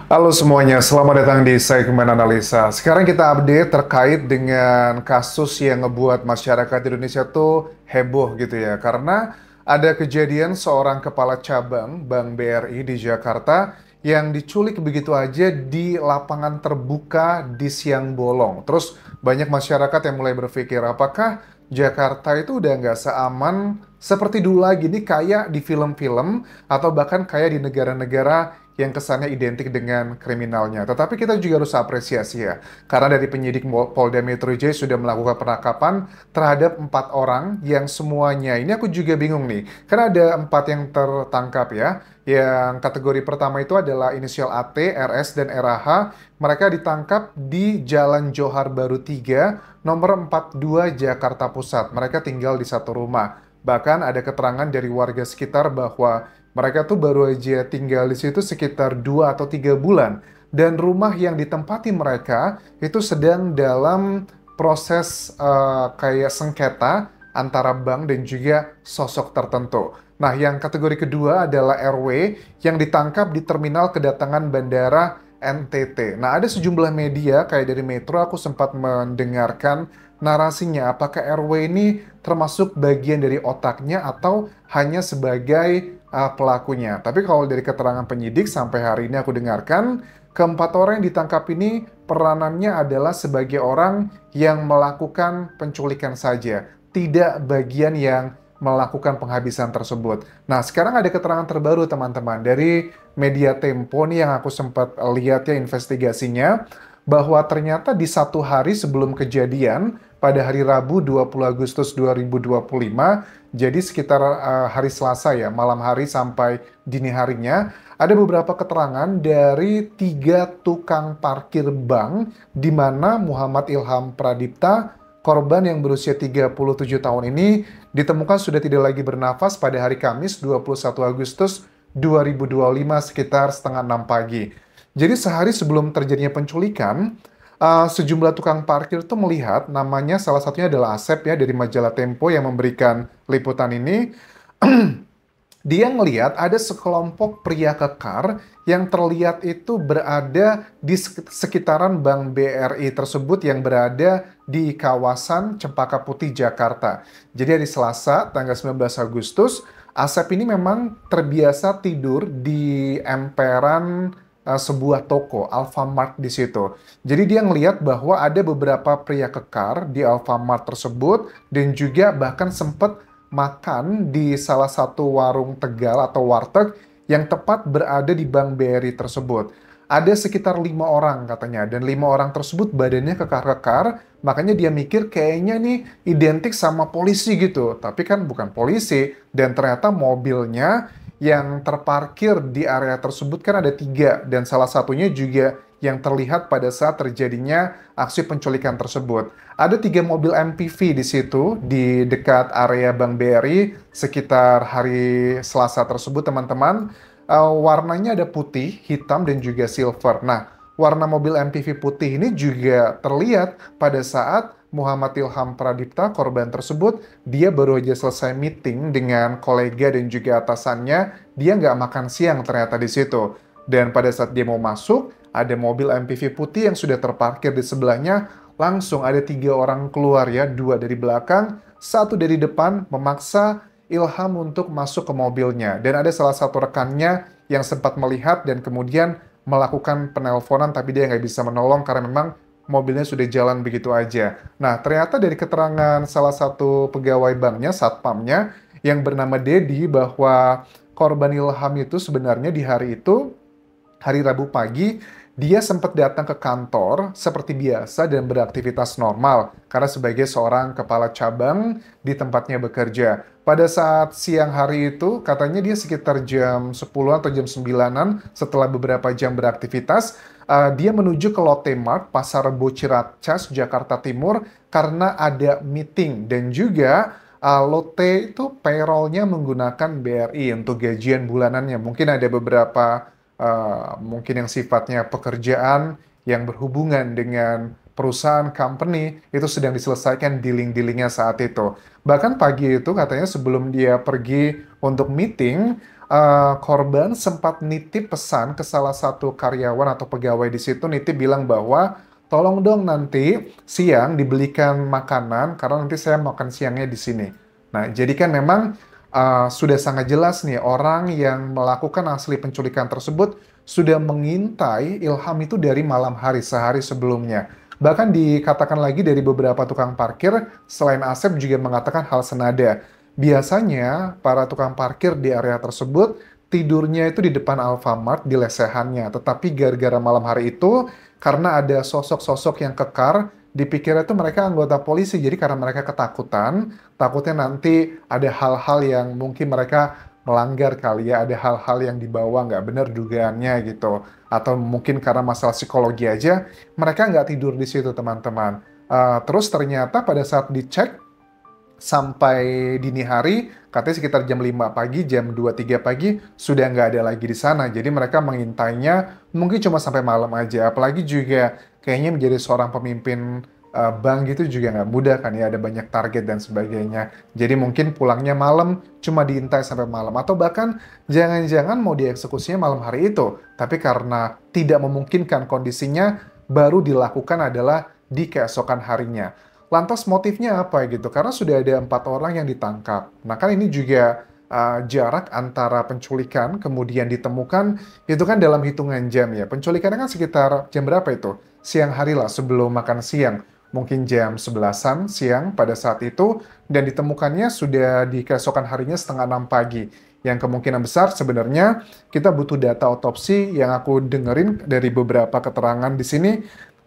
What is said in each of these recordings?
Halo semuanya, selamat datang di segmen analisa. Sekarang kita update terkait dengan kasus yang ngebuat masyarakat Indonesia tuh heboh gitu ya. Karena ada kejadian seorang kepala cabang Bank BRI di Jakarta yang diculik begitu aja di lapangan terbuka di siang bolong. Terus banyak masyarakat yang mulai berpikir, apakah Jakarta itu udah nggak seaman seperti dulu lagi nih, kayak di film-film atau bahkan kayak di negara-negara yang kesannya identik dengan kriminalnya. Tetapi kita juga harus apresiasi ya, karena dari penyidik Polda Metro Jaya sudah melakukan penangkapan terhadap 4 orang yang semuanya, ini aku juga bingung nih, karena ada 4 yang tertangkap ya. Yang kategori pertama itu adalah inisial AT, RS, dan RH. Mereka ditangkap di Jalan Johar Baru 3, nomor 42 Jakarta Pusat. Mereka tinggal di satu rumah. Bahkan ada keterangan dari warga sekitar bahwa mereka tuh baru aja tinggal di situ sekitar 2 atau 3 bulan. Dan rumah yang ditempati mereka itu sedang dalam proses kayak sengketa antara bank dan juga sosok tertentu. Nah, yang kategori kedua adalah RW yang ditangkap di terminal kedatangan bandara NTT. Nah, ada sejumlah media kayak dari Metro, aku sempat mendengarkan narasinya. Apakah RW ini termasuk bagian dari otaknya atau hanya sebagai pelakunya? Tapi kalau dari keterangan penyidik sampai hari ini aku dengarkan, keempat orang yang ditangkap ini peranannya adalah sebagai orang yang melakukan penculikan saja, tidak bagian yang melakukan penghabisan tersebut. Nah, sekarang ada keterangan terbaru teman-teman dari media Tempo nih yang aku sempat lihat ya investigasinya, bahwa ternyata di satu hari sebelum kejadian, pada hari Rabu 20 Agustus 2025, jadi sekitar hari Selasa ya, malam hari sampai dini harinya, ada beberapa keterangan dari 3 tukang parkir bank, di mana Muhammad Ilham Pradipta, korban yang berusia 37 tahun ini, ditemukan sudah tidak lagi bernafas pada hari Kamis 21 Agustus 2025 sekitar setengah 6 pagi. Jadi sehari sebelum terjadinya penculikan, sejumlah tukang parkir tuh melihat, namanya salah satunya adalah Asep ya dari majalah Tempo yang memberikan liputan ini. Dia ngelihat ada sekelompok pria kekar yang terlihat itu berada di sekitaran Bank BRI tersebut yang berada di kawasan Cempaka Putih, Jakarta. Jadi hari Selasa, tanggal 19 Agustus, Asep ini memang terbiasa tidur di emperan sebuah toko, Alfamart di situ. Jadi dia ngelihat bahwa ada beberapa pria kekar di Alfamart tersebut dan juga bahkan sempat makan di salah satu warung Tegal atau warteg yang tepat berada di Bank BRI tersebut. Ada sekitar 5 orang katanya, dan 5 orang tersebut badannya kekar-kekar, makanya dia mikir kayaknya nih identik sama polisi gitu. Tapi kan bukan polisi, dan ternyata mobilnya yang terparkir di area tersebut kan ada 3, dan salah satunya juga yang terlihat pada saat terjadinya aksi penculikan tersebut. Ada 3 mobil MPV di situ, di dekat area Bank BRI, sekitar hari Selasa tersebut, teman-teman. Warnanya ada putih, hitam, dan juga silver. Nah, warna mobil MPV putih ini juga terlihat pada saat Muhammad Ilham Pradipta, korban tersebut, dia baru aja selesai meeting dengan kolega dan juga atasannya, dia nggak makan siang ternyata di situ. Dan pada saat dia mau masuk, ada mobil MPV putih yang sudah terparkir di sebelahnya, langsung ada 3 orang keluar ya, 2 dari belakang, 1 dari depan, memaksa Ilham untuk masuk ke mobilnya. Dan ada salah satu rekannya yang sempat melihat dan kemudian melakukan penelponan, tapi dia nggak bisa menolong karena memang mobilnya sudah jalan begitu aja. Nah, ternyata dari keterangan salah satu pegawai banknya, satpamnya, yang bernama Dedi, bahwa korban Ilham itu sebenarnya di hari itu, hari Rabu pagi, dia sempat datang ke kantor seperti biasa dan beraktivitas normal karena sebagai seorang kepala cabang di tempatnya bekerja. Pada saat siang hari itu, katanya dia sekitar jam 10 atau jam 9-an setelah beberapa jam beraktivitas, dia menuju ke Lotte Mart, Pasar Rebo Ciracas, Jakarta Timur, karena ada meeting. Dan juga Lotte itu payroll-nya menggunakan BRI untuk gajian bulanannya. Mungkin ada beberapa mungkin yang sifatnya pekerjaan yang berhubungan dengan perusahaan company itu sedang diselesaikan dealing-dealingnya saat itu. Bahkan pagi itu katanya sebelum dia pergi untuk meeting, korban sempat nitip pesan ke salah satu karyawan atau pegawai di situ, nitip bilang bahwa tolong dong nanti siang dibelikan makanan karena nanti saya makan siangnya di sini. Nah, jadi kan memang sudah sangat jelas nih orang yang melakukan asli penculikan tersebut sudah mengintai Ilham itu dari malam hari, sehari sebelumnya. Bahkan dikatakan lagi dari beberapa tukang parkir, selain Asep juga mengatakan hal senada. Biasanya para tukang parkir di area tersebut tidurnya itu di depan Alfamart di lesehannya. Tetapi gara-gara malam hari itu, karena ada sosok-sosok yang kekar, dipikirnya itu mereka anggota polisi. Jadi karena mereka ketakutan, takutnya nanti ada hal-hal yang mungkin mereka melanggar kali ya, ada hal-hal yang dibawa nggak benar dugaannya gitu. Atau mungkin karena masalah psikologi aja, mereka nggak tidur di situ teman-teman. Terus ternyata pada saat dicek, sampai dini hari, katanya sekitar jam 5 pagi, jam 2-3 pagi, sudah nggak ada lagi di sana. Jadi mereka mengintainya mungkin cuma sampai malam aja. Apalagi juga kayaknya menjadi seorang pemimpin bank gitu juga nggak mudah kan ya, ada banyak target dan sebagainya. Jadi mungkin pulangnya malam, cuma diintai sampai malam. Atau bahkan jangan-jangan mau dieksekusinya malam hari itu. Tapi karena tidak memungkinkan kondisinya, baru dilakukan adalah di keesokan harinya. Lantas motifnya apa gitu? Karena sudah ada 4 orang yang ditangkap. Nah kan ini juga jarak antara penculikan kemudian ditemukan itu kan dalam hitungan jam ya. Penculikannya kan sekitar jam berapa itu? Siang hari lah sebelum makan siang. Mungkin jam 11-an siang pada saat itu. Dan ditemukannya sudah di keesokan harinya setengah 6 pagi. Yang kemungkinan besar sebenarnya kita butuh data otopsi yang aku dengerin dari beberapa keterangan di sini.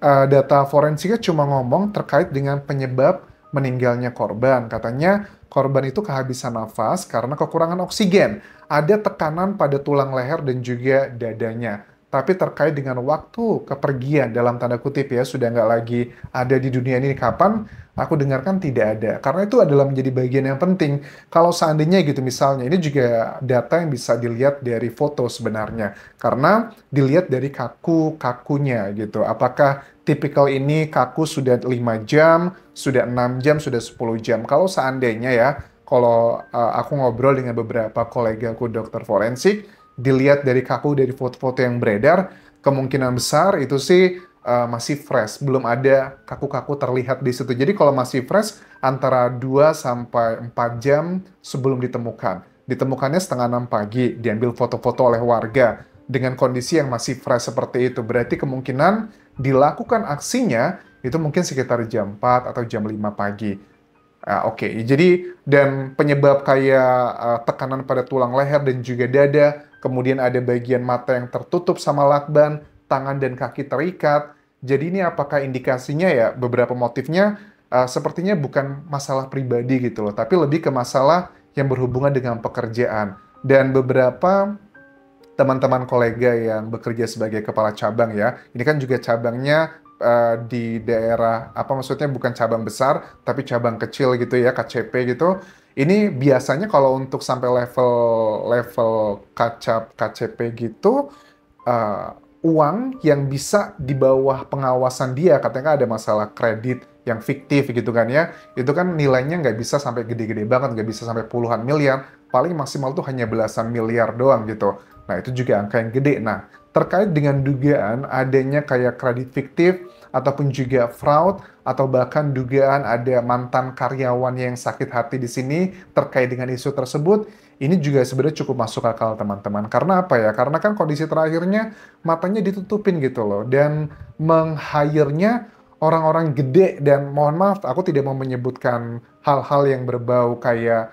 Data forensiknya cuma ngomong terkait dengan penyebab meninggalnya korban. Katanya korban itu kehabisan nafas karena kekurangan oksigen. Ada tekanan pada tulang leher dan juga dadanya. Tapi terkait dengan waktu kepergian dalam tanda kutip ya, sudah nggak lagi ada di dunia ini kapan, aku dengarkan tidak ada. Karena itu adalah menjadi bagian yang penting. Kalau seandainya gitu misalnya, ini juga data yang bisa dilihat dari foto sebenarnya. Karena dilihat dari kaku-kakunya gitu. Apakah tipikal ini kaku sudah 5 jam, sudah 6 jam, sudah 10 jam. Kalau seandainya ya, kalau aku ngobrol dengan beberapa kolegaku dokter forensik, dilihat dari kaku dari foto-foto yang beredar, kemungkinan besar itu sih masih fresh, belum ada kaku-kaku terlihat di situ. Jadi kalau masih fresh, antara 2 sampai 4 jam sebelum ditemukan. Ditemukannya setengah 6 pagi, diambil foto-foto oleh warga dengan kondisi yang masih fresh seperti itu. Berarti kemungkinan dilakukan aksinya itu mungkin sekitar jam 4 atau jam 5 pagi. Oke, jadi dan penyebab kayak tekanan pada tulang leher dan juga dada, kemudian ada bagian mata yang tertutup sama lakban, tangan dan kaki terikat. Jadi ini apakah indikasinya ya beberapa motifnya sepertinya bukan masalah pribadi gitu loh, tapi lebih ke masalah yang berhubungan dengan pekerjaan. Dan beberapa teman-teman kolega yang bekerja sebagai kepala cabang ya, ini kan juga cabangnya di daerah, apa maksudnya bukan cabang besar, tapi cabang kecil gitu ya, KCP gitu. Ini biasanya kalau untuk sampai level KCP gitu, uang yang bisa di bawah pengawasan dia, katanya kan ada masalah kredit yang fiktif gitu kan ya, itu kan nilainya nggak bisa sampai gede-gede banget, nggak bisa sampai puluhan miliar, paling maksimal tuh hanya belasan miliar doang gitu. Nah itu juga angka yang gede. Nah terkait dengan dugaan adanya kayak kredit fiktif, ataupun juga fraud, atau bahkan dugaan ada mantan karyawan yang sakit hati di sini terkait dengan isu tersebut, ini juga sebenarnya cukup masuk akal teman-teman. Karena apa ya? Karena kan kondisi terakhirnya matanya ditutupin gitu loh, dan meng-hire-nya orang-orang gede, dan mohon maaf, aku tidak mau menyebutkan hal-hal yang berbau kayak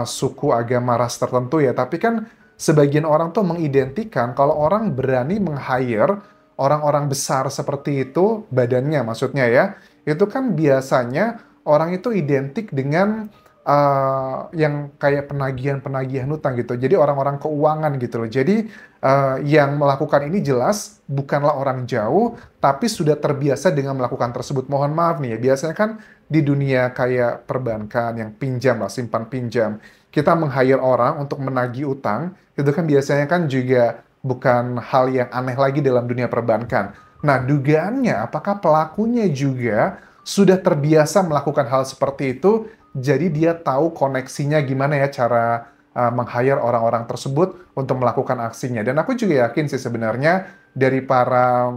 suku, agama, ras tertentu ya, tapi kan sebagian orang tuh mengidentikan kalau orang berani meng-hire orang-orang besar seperti itu, badannya maksudnya ya, itu kan biasanya orang itu identik dengan yang kayak penagihan-penagihan hutang gitu. Jadi orang-orang keuangan gitu loh. Jadi yang melakukan ini jelas bukanlah orang jauh, tapi sudah terbiasa dengan melakukan tersebut. Mohon maaf nih ya, biasanya kan di dunia kayak perbankan yang pinjam lah, simpan pinjam, kita meng-hire orang untuk menagih utang, itu kan biasanya kan juga bukan hal yang aneh lagi dalam dunia perbankan. Nah, dugaannya apakah pelakunya juga sudah terbiasa melakukan hal seperti itu, jadi dia tahu koneksinya gimana ya cara meng-hire orang-orang tersebut untuk melakukan aksinya. Dan aku juga yakin sih sebenarnya dari para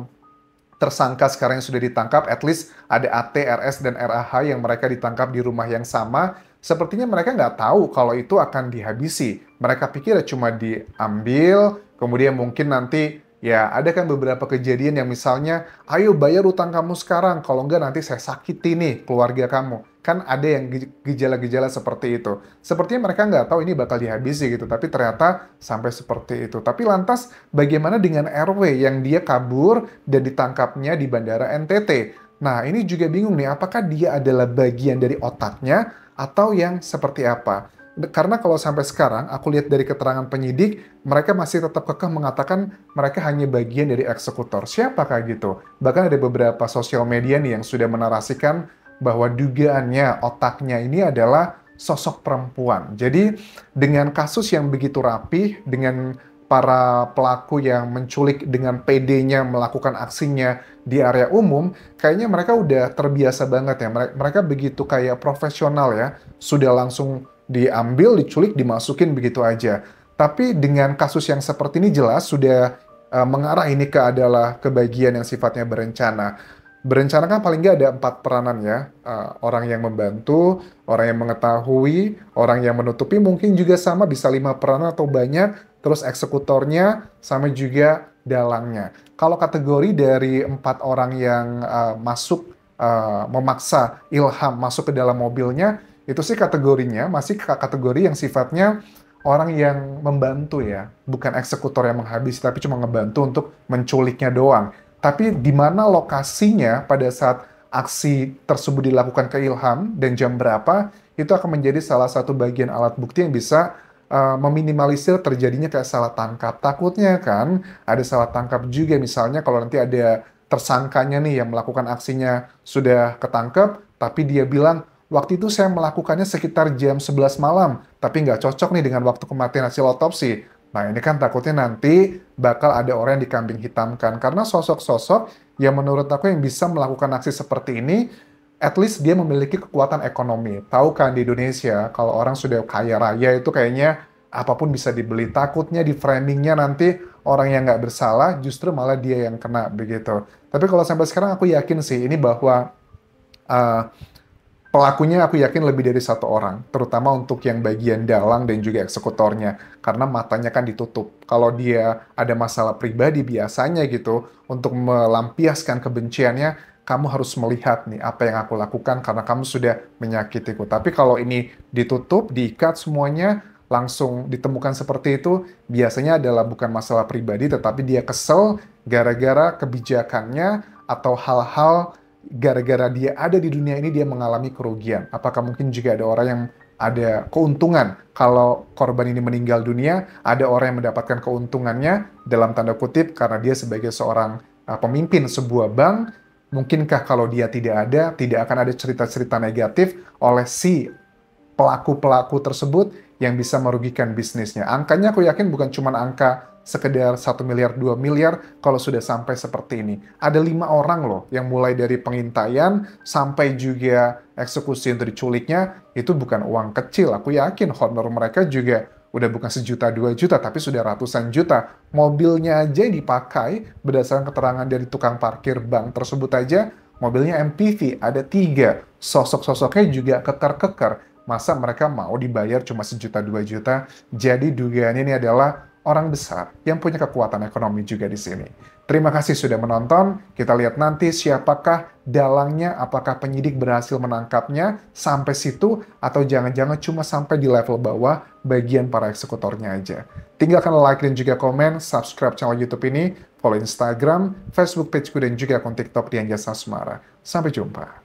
tersangka sekarang yang sudah ditangkap, at least ada AT, RS, dan RAH yang mereka ditangkap di rumah yang sama. Sepertinya mereka nggak tahu kalau itu akan dihabisi. Mereka pikir cuma diambil, kemudian mungkin nanti ya ada kan beberapa kejadian yang misalnya, ayo bayar utang kamu sekarang, kalau nggak nanti saya sakiti nih keluarga kamu. Kan ada yang gejala-gejala seperti itu. Sepertinya mereka nggak tahu ini bakal dihabisi gitu, tapi ternyata sampai seperti itu. Tapi lantas bagaimana dengan RW yang dia kabur dan ditangkapnya di Bandara NTT? Nah, ini juga bingung nih, apakah dia adalah bagian dari otaknya atau yang seperti apa? Karena kalau sampai sekarang, aku lihat dari keterangan penyidik, mereka masih tetap kekeh mengatakan mereka hanya bagian dari eksekutor. Siapakah gitu? Bahkan ada beberapa sosial media nih yang sudah menarasikan bahwa dugaannya otaknya ini adalah sosok perempuan. Jadi dengan kasus yang begitu rapi, dengan para pelaku yang menculik dengan PD-nya melakukan aksinya di area umum, kayaknya mereka udah terbiasa banget ya. Mereka begitu kayak profesional ya, sudah langsung diambil, diculik, dimasukin begitu aja. Tapi dengan kasus yang seperti ini jelas sudah mengarah ini ke adalah kebagian yang sifatnya berencana. Berencana kan paling nggak ada 4 peranan ya. Orang yang membantu, orang yang mengetahui, orang yang menutupi, mungkin juga sama bisa 5 peranan atau banyak, terus eksekutornya, sama juga dalangnya. Kalau kategori dari 4 orang yang masuk, memaksa Ilham masuk ke dalam mobilnya, itu sih kategorinya masih kategori yang sifatnya orang yang membantu ya, bukan eksekutor yang menghabisi, tapi cuma ngebantu untuk menculiknya doang. Tapi di mana lokasinya pada saat aksi tersebut dilakukan ke Ilham dan jam berapa, itu akan menjadi salah satu bagian alat bukti yang bisa meminimalisir terjadinya kayak salah tangkap. Takutnya kan ada salah tangkap juga, misalnya kalau nanti ada tersangkanya nih yang melakukan aksinya sudah ketangkep, tapi dia bilang, waktu itu saya melakukannya sekitar jam 11 malam, tapi nggak cocok nih dengan waktu kematian hasil otopsi. Nah, ini kan takutnya nanti bakal ada orang yang dikambing hitamkan. Karena sosok-sosok yang menurut aku yang bisa melakukan aksi seperti ini, at least dia memiliki kekuatan ekonomi. Tahu kan di Indonesia, kalau orang sudah kaya raya itu kayaknya apapun bisa dibeli. Takutnya di framingnya nanti orang yang nggak bersalah, justru malah dia yang kena begitu. Tapi kalau sampai sekarang aku yakin sih, ini bahwa pelakunya aku yakin lebih dari 1 orang, terutama untuk yang bagian dalang dan juga eksekutornya, karena matanya kan ditutup. Kalau dia ada masalah pribadi biasanya gitu, untuk melampiaskan kebenciannya, kamu harus melihat nih apa yang aku lakukan karena kamu sudah menyakitiku. Tapi kalau ini ditutup, diikat semuanya, langsung ditemukan seperti itu, biasanya adalah bukan masalah pribadi, tetapi dia kesel gara-gara kebijakannya atau hal-hal gara-gara dia ada di dunia ini dia mengalami kerugian. Apakah mungkin juga ada orang yang ada keuntungan kalau korban ini meninggal dunia, ada orang yang mendapatkan keuntungannya dalam tanda kutip karena dia sebagai seorang pemimpin sebuah bank, mungkinkah kalau dia tidak ada, tidak akan ada cerita-cerita negatif oleh si pelaku-pelaku tersebut yang bisa merugikan bisnisnya. Angkanya aku yakin bukan cuma angka sekedar 1 miliar, 2 miliar kalau sudah sampai seperti ini. Ada 5 orang loh yang mulai dari pengintaian sampai juga eksekusi untuk diculiknya, itu bukan uang kecil. Aku yakin honor mereka juga udah bukan 1 juta, 2 juta, tapi sudah ratusan juta. Mobilnya aja yang dipakai, berdasarkan keterangan dari tukang parkir bank tersebut aja, mobilnya MPV, ada 3. Sosok-sosoknya juga keker-keker. Masa mereka mau dibayar cuma 1 juta, 2 juta? Jadi dugaannya ini adalah orang besar yang punya kekuatan ekonomi juga di sini. Terima kasih sudah menonton. Kita lihat nanti siapakah dalangnya, apakah penyidik berhasil menangkapnya sampai situ, atau jangan-jangan cuma sampai di level bawah bagian para eksekutornya aja. Tinggalkan like dan juga komen, subscribe channel YouTube ini, follow Instagram, Facebook pageku, dan juga akun TikTok Dian Jasa Asmara. Sampai jumpa.